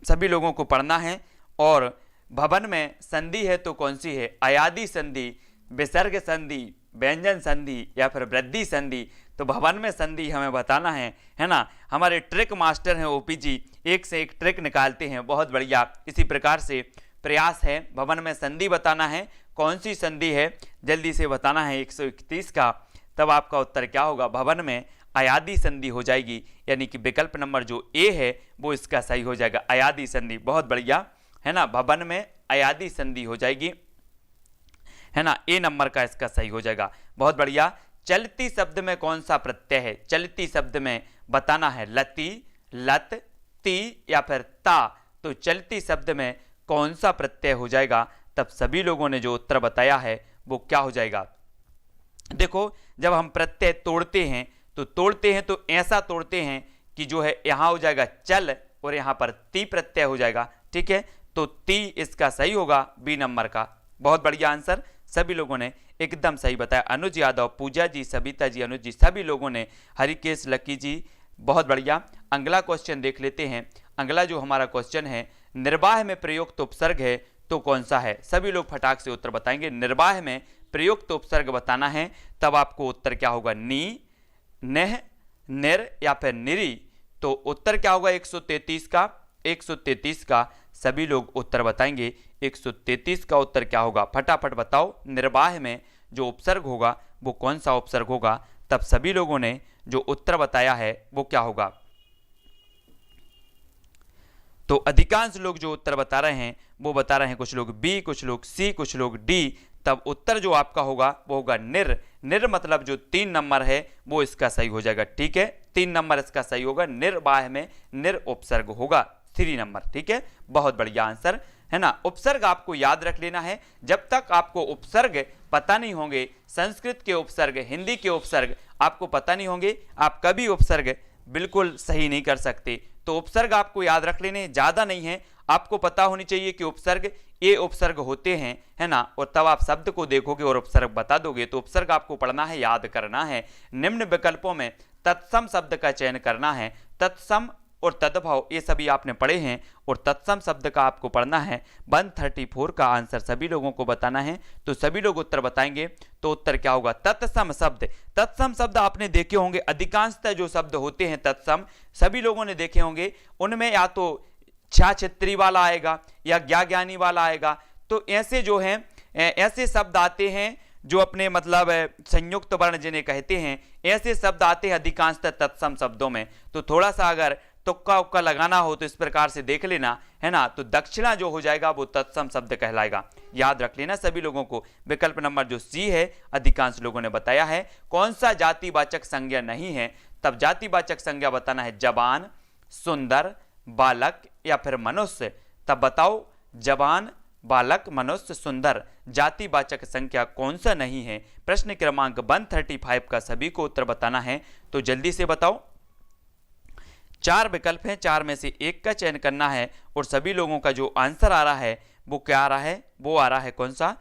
सभी लोगों को पढ़ना है। और भवन में संधि है तो कौन सी है? अयादि संधि, विसर्ग संधि, व्यंजन संधि या फिर वृद्धि संधि। तो भवन में संधि हमें बताना है ना। हमारे ट्रिक मास्टर हैं ओपी जी, एक से एक ट्रिक निकालते हैं, बहुत बढ़िया। इसी प्रकार से प्रयास है, भवन में संधि बताना है, कौन सी संधि है जल्दी से बताना है 131 का, तब आपका उत्तर क्या होगा? भवन में अयादि संधि हो जाएगी, यानी कि विकल्प नंबर जो ए है वो इसका सही हो जाएगा, अयादि संधि। बहुत बढ़िया, है ना, भवन में अयादि संधि हो जाएगी, है ना, ए नंबर का इसका सही हो जाएगा। बहुत बढ़िया। चलती शब्द में कौन सा प्रत्यय है? चलती शब्द में बताना है लती, लत, ती या फिर ता। तो चलती शब्द में कौन सा प्रत्यय हो जाएगा? तब सभी लोगों ने जो उत्तर बताया है वो क्या हो जाएगा? देखो, जब हम प्रत्यय तोड़ते हैं तो ऐसा तोड़ते हैं कि जो है यहां हो जाएगा चल और यहां पर ती प्रत्यय हो जाएगा, ठीक है। तो ती इसका सही होगा, बी नंबर का। बहुत बढ़िया आंसर, सभी लोगों ने एकदम सही बताया। अनुज यादव, पूजा जी, सबिता जी, अनुज जी, सभी लोगों ने, हरिकेश, लकी जी, बहुत बढ़िया। अगला क्वेश्चन देख लेते हैं। अगला जो हमारा क्वेश्चन है, निर्वाह में प्रयुक्त उपसर्ग है तो कौन सा है? सभी लोग फटाक से उत्तर बताएंगे। निर्वाह में प्रयुक्त उपसर्ग बताना है, तब आपको उत्तर क्या होगा? नी, नेह, निर या फिर निरी। तो उत्तर क्या होगा 133 का? 133 का सभी लोग उत्तर बताएंगे। 133 का उत्तर क्या होगा? फटाफट बताओ। निर्वाह में जो उपसर्ग होगा वो कौन सा उपसर्ग होगा? तब सभी लोगों ने जो उत्तर बताया है वो क्या होगा? तो अधिकांश लोग जो उत्तर बता रहे हैं वो बता रहे हैं, कुछ लोग बी, कुछ लोग सी, कुछ लोग डी। तब उत्तर जो आपका होगा वो होगा निर। निर मतलब जो 3 नंबर है वो इसका सही हो जाएगा, ठीक है। 3 नंबर इसका सही होगा। निर्वाह में निर उपसर्ग होगा, 3 नंबर, ठीक है। बहुत बढ़िया आंसर, है ना। उपसर्ग आपको याद रख लेना है। जब तक आपको उपसर्ग पता नहीं होंगे, संस्कृत के उपसर्ग, हिंदी के उपसर्ग आपको पता नहीं होंगे, आप कभी उपसर्ग बिल्कुल सही नहीं कर सकते। तो उपसर्ग आपको याद रख लेने, ज्यादा नहीं है, आपको पता होनी चाहिए कि उपसर्ग ये उपसर्ग होते हैं, है ना। और तब आप शब्द को देखोगे और उपसर्ग बता दोगे। तो उपसर्ग आपको पढ़ना है, याद करना है। निम्न विकल्पों में तत्सम शब्द का चयन करना है। तत्सम और तद्भव ये सभी आपने पढ़े हैं, और तत्सम शब्द का आपको पढ़ना है। 134 का आंसर सभी लोगों को बताना है। तो सभी लोग उत्तर बताएंगे, तो उत्तर क्या होगा? तत्सम शब्द। तत्सम शब्द आपने देखे होंगे, अधिकांशतः जो शब्द होते हैं तत्सम सभी लोगों ने देखे होंगे, उनमें या तो छा छित्री वाला आएगा या ज्ञा ज्ञानी वाला आएगा। तो ऐसे जो हैं, ऐसे शब्द आते हैं जो अपने मतलब संयुक्त वर्ण जिन्हें कहते हैं, ऐसे शब्द आते हैं अधिकांशतः तत्सम शब्दों में। तो थोड़ा सा अगर तुक्का उक्का लगाना हो तो इस प्रकार से देख लेना, है ना। तो दक्षिणा जो हो जाएगा वो तत्सम शब्द कहलाएगा, याद रख लेना सभी लोगों को। विकल्प नंबर जो सी है अधिकांश लोगों ने बताया है। कौन सा जातिवाचक संज्ञा नहीं है? तब जातिवाचक संज्ञा बताना है जवान, सुंदर, बालक या फिर मनुष्य। तब बताओ, जवान, बालक, मनुष्य, सुंदर जातिवाचक संख्या कौन सा नहीं है? प्रश्न क्रमांक 135 का सभी को उत्तर बताना है, तो जल्दी से बताओ। 4 विकल्प हैं, 4 में से एक का चयन करना है, और सभी लोगों का जो आंसर आ रहा है वो क्या आ रहा है? वो आ रहा है कौन सा?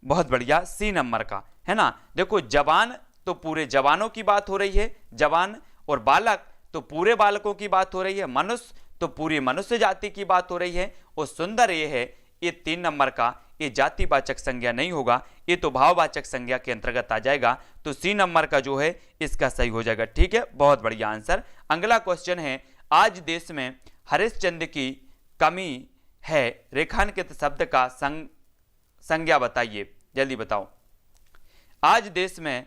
बहुत बढ़िया, सी नंबर का, है ना। देखो, जवान तो पूरे जवानों की बात हो रही है, जवान, और बालक तो पूरे बालकों की बात हो रही है, मनुष्य तो पूरी मनुष्य जाति की बात हो रही है, और सुंदर ये है, ये 3 नंबर का, ये जातिवाचक संज्ञा नहीं होगा, ये तो भाववाचक संज्ञा के अंतर्गत आ जाएगा। तो सी नंबर का जो है इसका सही हो जाएगा, ठीक है। बहुत बढ़िया आंसर। अगला क्वेश्चन है, आज देश में हरिश्चंद्र की कमी है, रेखांकित शब्द का संज्ञा बताइए, जल्दी बताओ। आज देश में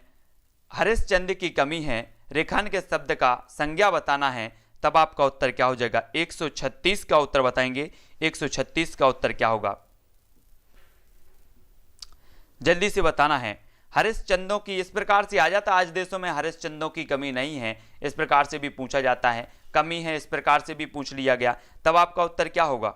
हरिश्चंद्र की कमी है, रेखांकित शब्द का संज्ञा बताना है, तब आपका उत्तर क्या हो जाएगा? 136 का उत्तर बताएंगे। 136 का उत्तर क्या होगा? जल्दी से बताना है। हरिश्चंद्रों की इस प्रकार से आ जाता, आज देशों में हरिश्चंद्रों की कमी नहीं है, इस प्रकार से भी पूछा जाता है। कमी है, इस प्रकार से भी पूछ लिया गया, तब आपका उत्तर क्या होगा?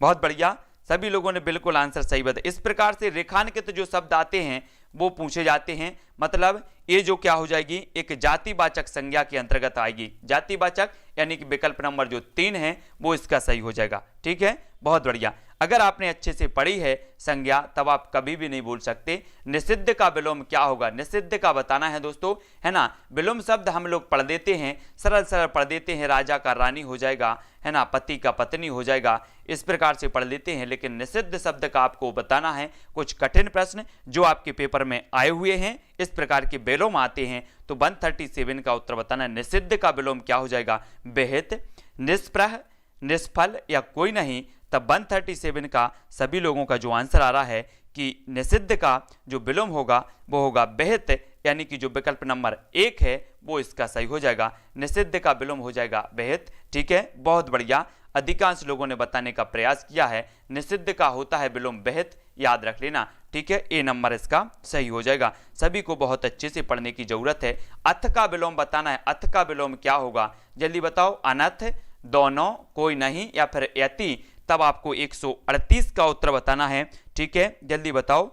बहुत बढ़िया, सभी लोगों ने बिल्कुल आंसर सही बताया। इस प्रकार से रेखांकित जो शब्द आते हैं वो पूछे जाते हैं, मतलब ये जो क्या हो जाएगी, एक जातिवाचक संज्ञा के अंतर्गत आएगी। जातिवाचक यानी कि विकल्प नंबर जो 3 है वो इसका सही हो जाएगा। ठीक है, बहुत बढ़िया। अगर आपने अच्छे से पढ़ी है संज्ञा तब आप कभी भी नहीं भूल सकते। निषिद्ध का विलोम क्या होगा, निषिद्ध का बताना है दोस्तों, है ना। विलोम शब्द हम लोग पढ़ देते हैं, सरल सरल पढ़ देते हैं, राजा का रानी हो जाएगा, है ना, पति का पत्नी हो जाएगा, इस प्रकार से पढ़ लेते हैं। लेकिन निषिद्ध शब्द का आपको बताना है, कुछ कठिन प्रश्न जो आपके पेपर में आए हुए हैं, इस प्रकार के विलोम आते हैं, तो 137 का उत्तर बताना है। निषिद्ध का विलोम क्या हो जाएगा? विहित, निष्प्रह, निष्फल या कोई नहीं। तब 137 का सभी लोगों का जो आंसर आ रहा है कि निषिद्ध का जो विलोम होगा वो होगा विहित, यानी कि जो विकल्प नंबर 1 है वो इसका सही हो जाएगा। निषिद्ध का विलोम हो जाएगा विहित। ठीक है, बहुत बढ़िया। अधिकांश लोगों ने बताने का प्रयास किया है, निषिद्ध का होता है विलोम विहित, याद रख लेना। ठीक है, ए नंबर इसका सही हो जाएगा। सभी को बहुत अच्छे से पढ़ने की जरूरत है। अथ का विलोम बताना है, अथ का विलोम क्या होगा, जल्दी बताओ। अनथ, दोनों, कोई नहीं या फिर यति। तब आपको 138 का उत्तर बताना है। ठीक है, जल्दी बताओ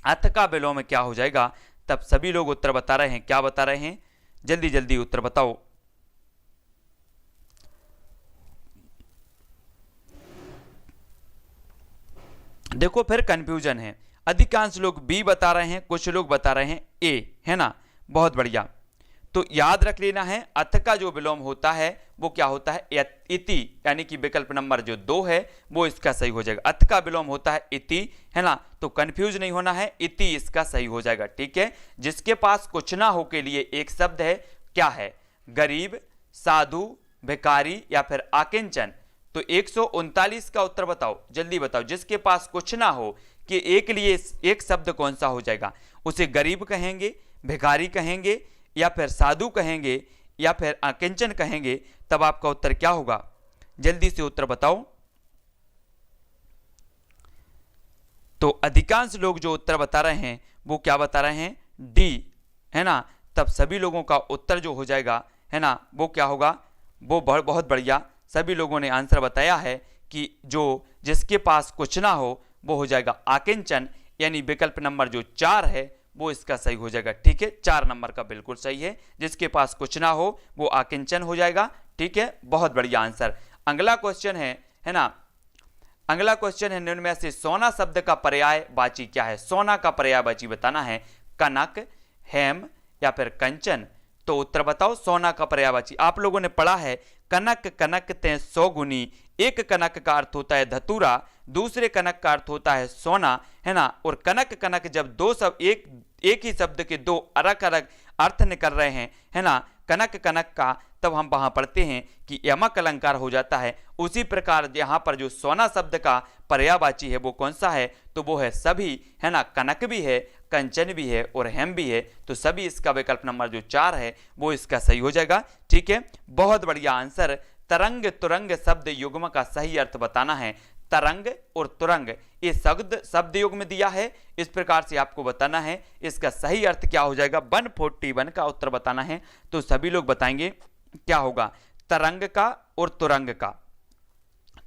अथ का विलोम क्या हो जाएगा। तब सभी लोग उत्तर बता रहे हैं, क्या बता रहे हैं, जल्दी जल्दी उत्तर बताओ। देखो फिर कंफ्यूजन है, अधिकांश लोग बी बता रहे हैं, कुछ लोग बता रहे हैं ए, है ना। बहुत बढ़िया, तो याद रख लेना है अथ का जो विलोम होता है वो क्या होता है? इति, यानी कि विकल्प नंबर जो 2 है वो इसका सही हो जाएगा। अथ का विलोम होता है इति, है ना, तो कंफ्यूज नहीं होना है, इति इसका सही हो जाएगा। ठीक है, जिसके पास कुछ ना हो के लिए एक शब्द है, क्या है? गरीब, साधु, भिखारी या फिर आकिंचन। तो 139 का उत्तर बताओ, जल्दी बताओ। जिसके पास कुछ ना हो कि एक लिए एक शब्द कौन सा हो जाएगा? उसे गरीब कहेंगे, भिखारी कहेंगे या फिर साधु कहेंगे या फिर आकिंचन कहेंगे। तब आपका उत्तर क्या होगा, जल्दी से उत्तर बताओ। तो अधिकांश लोग जो उत्तर बता रहे हैं वो क्या बता रहे हैं? डी, है ना। तब सभी लोगों का उत्तर जो हो जाएगा, है ना, वो क्या होगा? वो बहुत बढ़िया, सभी लोगों ने आंसर बताया है कि जो जिसके पास कुछ ना हो वो हो जाएगा आकिंचन, यानी विकल्प नंबर जो 4 है वो इसका सही हो जाएगा। ठीक है, 4 नंबर का बिल्कुल सही है, जिसके पास कुछ ना हो वो आकिंचन हो जाएगा। ठीक है, बहुत बढ़िया आंसर। अगला क्वेश्चन है ना, अगला क्वेश्चन है, निम्न में से सोना शब्द का पर्यायवाची क्या है? सोना का पर्यायवाची बताना है, कनक, हेम या फिर कंचन। तो उत्तर बताओ सोना का पर्यायवाची। आप लोगों ने पढ़ा है कनक कनक ते 100 गुनी। एक कनक का अर्थ होता है धतूरा, दूसरे कनक का अर्थ होता है सोना, है ना। और कनक कनक जब दो सब एक ही शब्द के दो अलग अलग अर्थ निकल रहे हैं, है ना, कनक कनक का, तब हम वहां पढ़ते हैं कि यमक अलंकार हो जाता है। उसी प्रकार यहाँ पर जो सोना शब्द का पर्यायवाची है वो कौन सा है? तो वो है सभी, है ना। कनक भी है, कंचन भी है और हेम भी है, तो सभी इसका विकल्प नंबर जो 4 है वो इसका सही हो जाएगा। ठीक है, बहुत बढ़िया आंसर। तरंग तुरंग शब्द युग्म का सही अर्थ बताना है। तरंग और तुरंग ये शब्द युग में दिया है, इस प्रकार से आपको बताना है इसका सही अर्थ क्या हो जाएगा। 141 का उत्तर बताना है, तो सभी लोग बताएंगे क्या होगा, तरंग का और तुरंग का।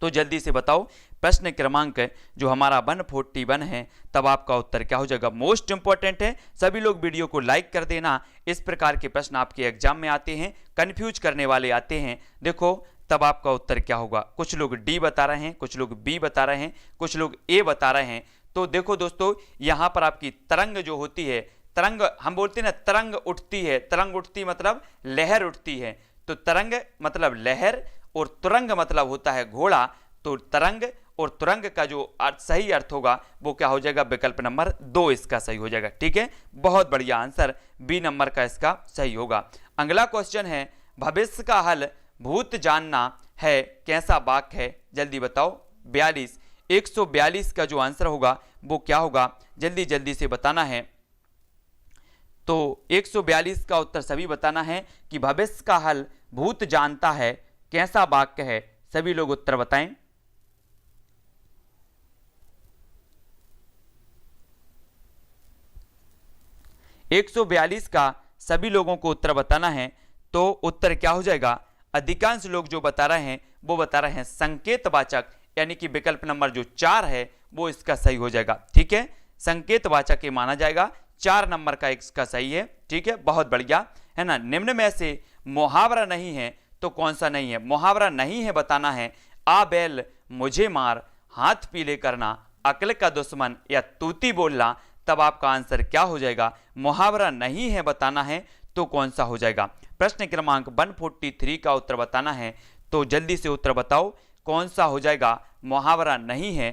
तो जल्दी से बताओ प्रश्न क्रमांक जो हमारा 141 है, तब आपका उत्तर क्या हो जाएगा। मोस्ट इंपॉर्टेंट है, सभी लोग वीडियो को लाइक कर देना। इस प्रकार के प्रश्न आपके एग्जाम में आते हैं, कंफ्यूज करने वाले आते हैं। देखो तब आपका उत्तर क्या होगा। कुछ लोग डी बता रहे हैं, कुछ लोग बी बता रहे हैं, कुछ लोग ए बता रहे हैं। तो देखो दोस्तों, यहां पर आपकी तरंग जो होती है, तरंग हम बोलते हैं ना, तरंग उठती है, तरंग उठती मतलब लहर उठती है। तो तरंग मतलब लहर और तुरंग मतलब होता है घोड़ा। तो तरंग और तुरंग का जो सही अर्थ होगा वो क्या हो जाएगा, विकल्प नंबर 2 इसका सही हो जाएगा। ठीक है, बहुत बढ़िया आंसर, बी नंबर का इसका सही होगा। अगला क्वेश्चन है, भविष्य का हल भूत जानना है कैसा वाक्य है? जल्दी बताओ। 42 142 का जो आंसर होगा वो क्या होगा, जल्दी जल्दी से बताना है। तो 142 का उत्तर सभी बताना है कि भविष्य का हल भूत जानता है कैसा वाक्य है। सभी लोग उत्तर बताएं। एक 142 का सभी लोगों को उत्तर बताना है। तो उत्तर क्या हो जाएगा? अधिकांश लोग जो बता रहे हैं वो बता रहे हैं संकेतवाचक, यानी कि विकल्प नंबर जो 4 है वो इसका सही हो जाएगा। ठीक है, संकेतवाचक ये माना जाएगा, 4 नंबर का इसका सही है। ठीक है, बहुत बढ़िया है ना। निम्न में से मुहावरा नहीं है तो कौन सा नहीं है? मुहावरा नहीं है बताना है आ बैल मुझे मार, हाथ पीले करना, अक्ल का दुश्मन या तूती बोलना। तब आपका आंसर क्या हो जाएगा? मुहावरा नहीं है बताना है तो कौन सा हो जाएगा? प्रश्न क्रमांक 143 का उत्तर बताना है, तो जल्दी से उत्तर बताओ कौन सा हो जाएगा? मुहावरा नहीं है।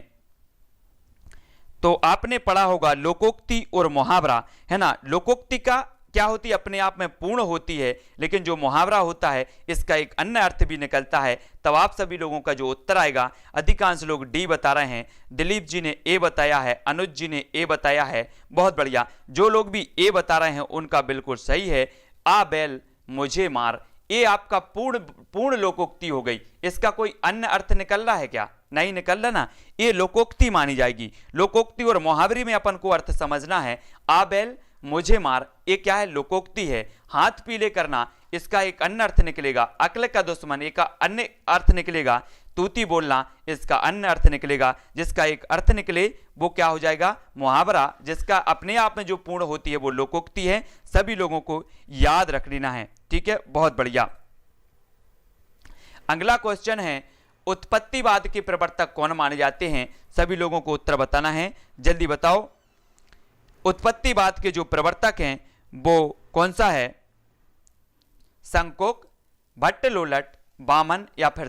तो आपने पढ़ा होगा लोकोक्ति और मुहावरा, है ना। लोकोक्ति का क्या होती है? अपने आप में पूर्ण होती है, लेकिन जो मुहावरा होता है इसका एक अन्य अर्थ भी निकलता है। तब आप सभी लोगों का जो उत्तर आएगा, अधिकांश लोग डी बता रहे हैं, दिलीप जी ने ए बताया है, अनुज जी ने ए बताया है, बहुत बढ़िया। जो लोग भी ए बता रहे हैं उनका बिल्कुल सही है, आ बैल मुझे मार। ये आपका पूर्ण लोकोक्ति हो गई। इसका कोई अन्य अर्थ निकल रहा है क्या? नहीं निकल रहा ना, ये लोकोक्ति मानी जाएगी। लोकोक्ति और मुहावरे में अपन को अर्थ समझना है। आ बैल मुझे मार, ये क्या है? लोकोक्ति है। हाथ पीले करना, इसका एक अन्य अर्थ निकलेगा। अक्ल का दुश्मन, एक अन्य अर्थ निकलेगा। तूती बोलना, इसका अन्य अर्थ निकलेगा। जिसका एक अर्थ निकले वो क्या हो जाएगा? मुहावरा। जिसका अपने आप में जो पूर्ण होती है वो लोकोक्ति है। सभी लोगों को याद रख लेना है। ठीक है, बहुत बढ़िया। अगला क्वेश्चन है, उत्पत्तिवाद के प्रवर्तक कौन माने जाते हैं? सभी लोगों को उत्तर बताना है, जल्दी बताओ। उत्पत्तिवाद के जो प्रवर्तक हैं वो कौन सा है? संकोक, भट्टलोलट, वामन या फिर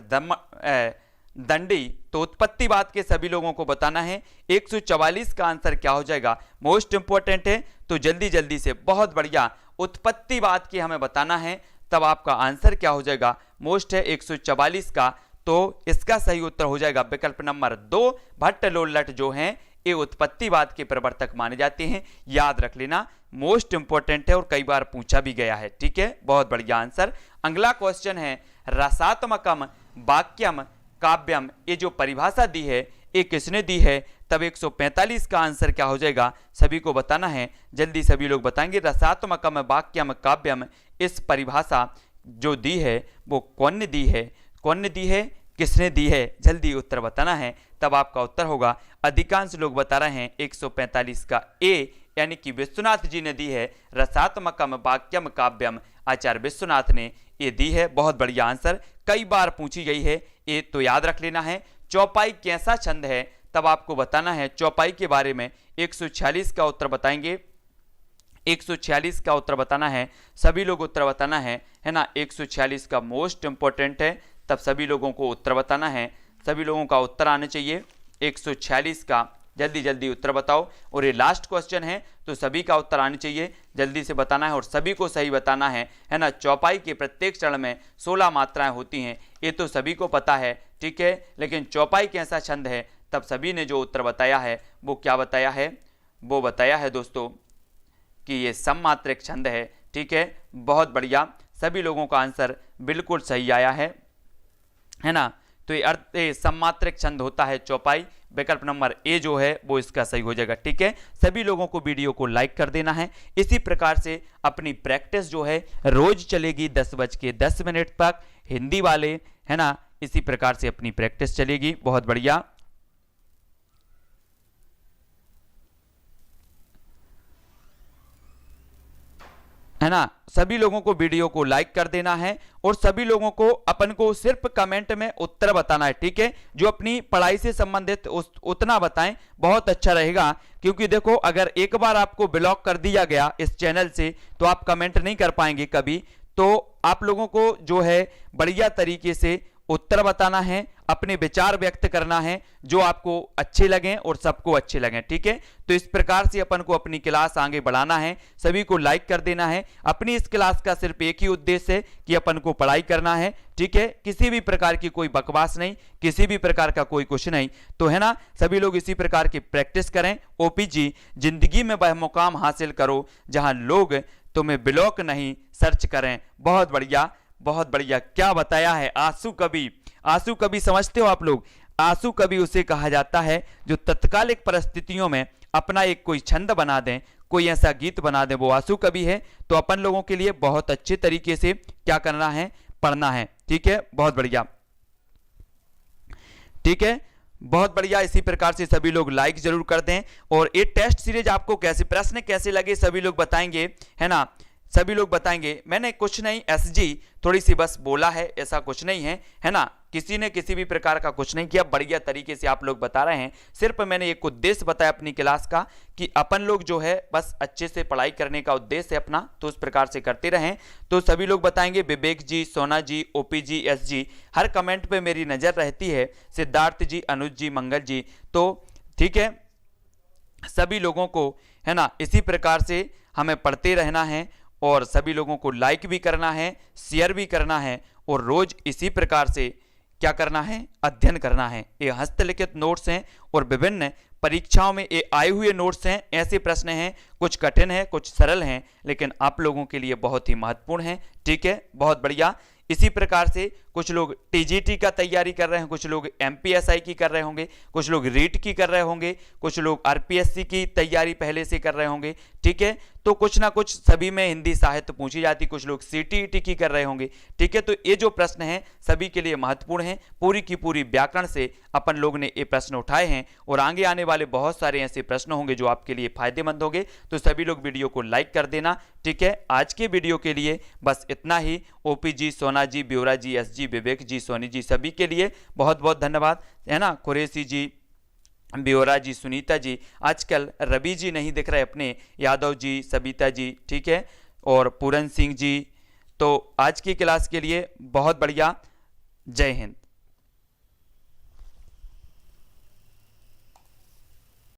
दंडी? तो उत्पत्तिवाद के सभी लोगों को बताना है। 144 का आंसर क्या हो जाएगा? मोस्ट इंपॉर्टेंट है, तो जल्दी जल्दी से, बहुत बढ़िया। उत्पत्तिवाद के हमें बताना है, तब आपका आंसर क्या हो जाएगा? मोस्ट है 144 का, तो इसका सही उत्तर हो जाएगा विकल्प नंबर 2। भट्टलोलट जो हैं ये उत्पत्तिवाद के प्रवर्तक माने जाते हैं। याद रख लेना, मोस्ट इंपॉर्टेंट है और कई बार पूछा भी गया है। ठीक है, बहुत बढ़िया आंसर। अगला क्वेश्चन है, रसात्मकम वाक्यम काव्यम, ये जो परिभाषा दी है ये किसने दी है? तब 145 का आंसर क्या हो जाएगा? सभी को बताना है, जल्दी सभी लोग बताएंगे। रसात्मकम वाक्यम काव्यम, इस परिभाषा जो दी है वो कौन ने दी है? कौन ने दी है? किसने दी है? जल्दी उत्तर बताना है, तब आपका उत्तर होगा। अधिकांश लोग बता रहे हैं 145 का ए, यानी कि विश्वनाथ जी ने दी है। रसात्मकम वाक्यम काव्यम, आचार्य विश्वनाथ ने ये दी है। बहुत बढ़िया आंसर, कई बार पूछी गई है ये, तो याद रख लेना है। चौपाई कैसा छंद है? तब आपको बताना है चौपाई के बारे में। 146 का उत्तर बताएंगे, 146 का उत्तर बताना है, सभी लोग उत्तर बताना है ना। 146 का मोस्ट इंपॉर्टेंट है, तब सभी लोगों को उत्तर बताना है। सभी लोगों का उत्तर आने चाहिए 146 का, जल्दी जल्दी उत्तर बताओ। और ये लास्ट क्वेश्चन है, तो सभी का उत्तर आने चाहिए, जल्दी से बताना है और सभी को सही बताना है ना। चौपाई के प्रत्येक चरण में 16 मात्राएं होती हैं, ये तो सभी को पता है। ठीक है, लेकिन चौपाई कैसा छंद है? तब सभी ने जो उत्तर बताया है वो क्या बताया है? वो बताया है दोस्तों कि ये सममात्रिक छंद है। ठीक है, बहुत बढ़िया, सभी लोगों का आंसर बिल्कुल सही आया है ना। तो ये अर्थ सममात्रिक छंद होता है चौपाई। विकल्प नंबर ए जो है वो इसका सही हो जाएगा। ठीक है, सभी लोगों को वीडियो को लाइक कर देना है। इसी प्रकार से अपनी प्रैक्टिस जो है रोज चलेगी 10:10 तक, हिंदी वाले, है ना। इसी प्रकार से अपनी प्रैक्टिस चलेगी, बहुत बढ़िया। है ना, सभी लोगों को वीडियो को लाइक कर देना है और सभी लोगों को अपन को सिर्फ कमेंट में उत्तर बताना है। ठीक है, जो अपनी पढ़ाई से संबंधित उतना बताएं, बहुत अच्छा रहेगा। क्योंकि देखो, अगर एक बार आपको ब्लॉक कर दिया गया इस चैनल से तो आप कमेंट नहीं कर पाएंगे कभी। तो आप लोगों को जो है बढ़िया तरीके से उत्तर बताना है, अपने विचार व्यक्त करना है जो आपको अच्छे लगें और सबको अच्छे लगें। ठीक है, तो इस प्रकार से अपन को अपनी क्लास आगे बढ़ाना है। सभी को लाइक कर देना है। अपनी इस क्लास का सिर्फ एक ही उद्देश्य है कि अपन को पढ़ाई करना है। ठीक है, किसी भी प्रकार की कोई बकवास नहीं, किसी भी प्रकार का कोई कुछ नहीं, तो है ना। सभी लोग इसी प्रकार की प्रैक्टिस करें। ओपीजी, जिंदगी में वह मुकाम हासिल करो जहां लोग तुम्हें ब्लॉक नहीं सर्च करें। बहुत बढ़िया, बहुत बढ़िया। क्या बताया है? आंसू कवि। आंसू कवि समझते हो आप लोग? आंसू कवि उसे कहा जाता है जो तत्कालिक परिस्थितियों में अपना एक कोई छंद बना दें, कोई ऐसा गीत बना दे, वो आंसू कवि है। तो अपन लोगों के लिए बहुत अच्छे तरीके से क्या करना है, पढ़ना है। ठीक है, बहुत बढ़िया, ठीक है, बहुत बढ़िया। इसी प्रकार से सभी लोग लाइक जरूर कर दें। और ये टेस्ट सीरीज आपको कैसे, प्रश्न कैसे लगे सभी लोग बताएंगे, है ना, सभी लोग बताएंगे। मैंने कुछ नहीं एसजी थोड़ी सी बस बोला है, ऐसा कुछ नहीं है ना, किसी ने किसी भी प्रकार का कुछ नहीं किया, बढ़िया तरीके से आप लोग बता रहे हैं। सिर्फ मैंने एक उद्देश्य बताया अपनी क्लास का कि अपन लोग जो है बस अच्छे से पढ़ाई करने का उद्देश्य है अपना, तो उस प्रकार से करते रहें। तो सभी लोग बताएंगे, विवेक जी, सोना जी, ओपी जी, एस जी, हर कमेंट पे मेरी नज़र रहती है, सिद्धार्थ जी, अनुज जी, मंगल जी। तो ठीक है, सभी लोगों को, है ना, इसी प्रकार से हमें पढ़ते रहना है और सभी लोगों को लाइक भी करना है, शेयर भी करना है और रोज इसी प्रकार से क्या करना है, अध्ययन करना है। ये हस्तलिखित नोट्स हैं और विभिन्न परीक्षाओं में ये आए हुए नोट्स हैं। ऐसे प्रश्न हैं, कुछ कठिन है, कुछ सरल हैं, लेकिन आप लोगों के लिए बहुत ही महत्वपूर्ण है। ठीक है, बहुत बढ़िया। इसी प्रकार से कुछ लोग टीजीटी का तैयारी कर रहे हैं, कुछ लोग एमपीएसआई की कर रहे होंगे, कुछ लोग रीट की कर रहे होंगे, कुछ लोग आरपीएससी की तैयारी पहले से कर रहे होंगे। ठीक है, तो कुछ ना कुछ सभी में हिंदी साहित्य पूछी जाती, कुछ लोग सीटीईटी की कर रहे होंगे। ठीक है, तो ये जो प्रश्न हैं सभी के लिए महत्वपूर्ण हैं। पूरी की पूरी व्याकरण से अपन लोग ने ये प्रश्न उठाए हैं और आगे आने वाले बहुत सारे ऐसे प्रश्न होंगे जो आपके लिए फायदेमंद होंगे। तो सभी लोग वीडियो को लाइक कर देना। ठीक है, आज के वीडियो के लिए बस इतना ही। ओपी जी, सोना जी, ब्योरा जी, एस जी, विवेक जी, सोनी जी, सभी के लिए बहुत बहुत धन्यवाद, है ना। कुरैशी जी, ब्योरा जी, सुनीता जी, आजकल रवि जी नहीं दिख रहे अपने, यादव जी, सबिता जी, ठीक है, और पूरन सिंह जी। तो आज की क्लास के लिए बहुत बढ़िया, जय हिंद।